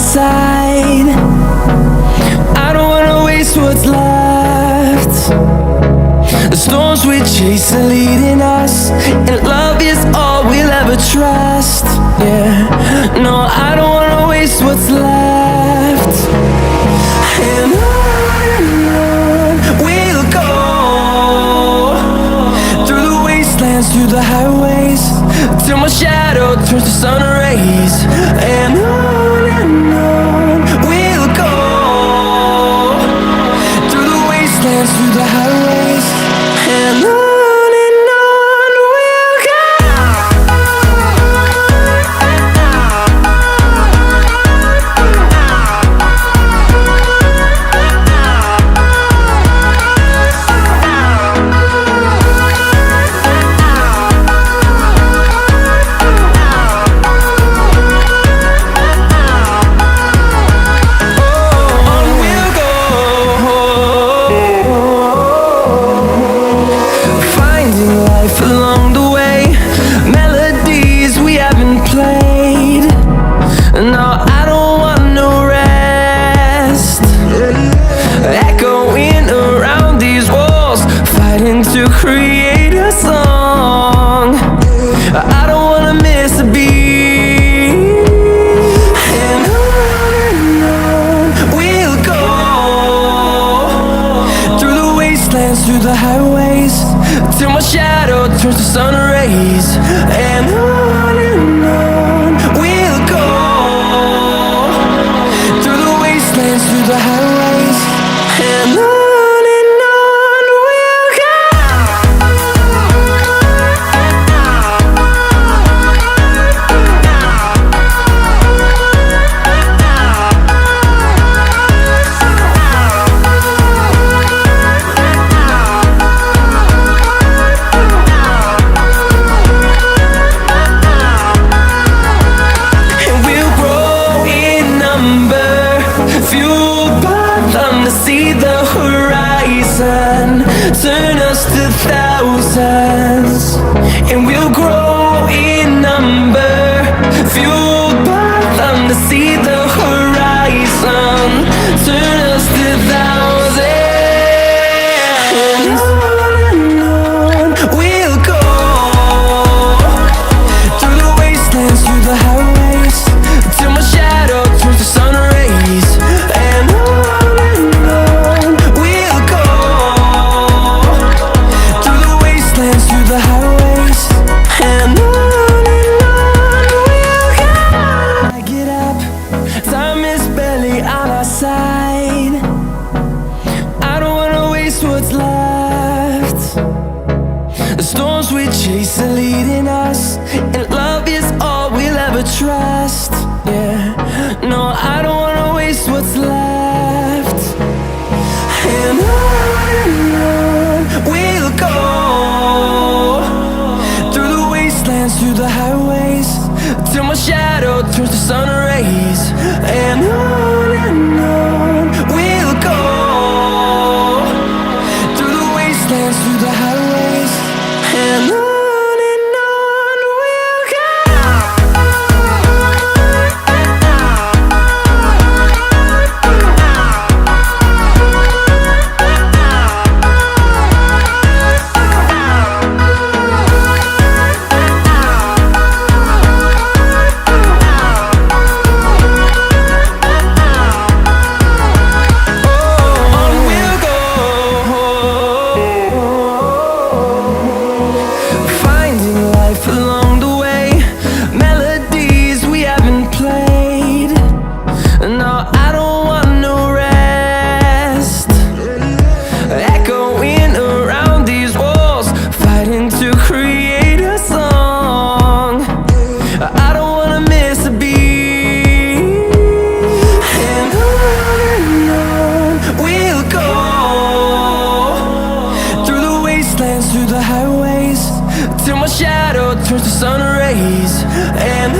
side. I don't wanna waste what's left. The storms we chase are leading us, and love is all we'll ever trust. Yeah, no, I don't wanna waste what's left. And on we'll go, through the wastelands, through the highways, till my shadow turns to sun rays. And on we'll go, through the wastelands, through the highways, and on we'll go. Along the way, melodies we haven't played. No, I don't want no rest. Echoing around these walls, fighting to create a song. I don't wanna miss a beat. And on we'll go, through the wastelands, through the highways, till my shadow turns to sun rays. And on we'll go, through the wastelands, through the highways, and on we'll go. See the horizon, turn us to thousands, and we'll grow in number, fueled by them to see the horizon, turn us to thousands. And on we'll go, through the wastelands, through the highways, till my shadow turns to sun rays. And the highways, and on we'll go. I get up, time is barely on our side. I don't wanna waste what's left. The storms we chase are leading us, and love is all we'll ever trust. Yeah, no, I don't wanna waste what's left. And on we'll go, through the highways, till my shadow turns to sun rays. And on we'll go, through the wastelands, through the highways, and on we'll go. Through the highways, till my shadow turns to sun rays. And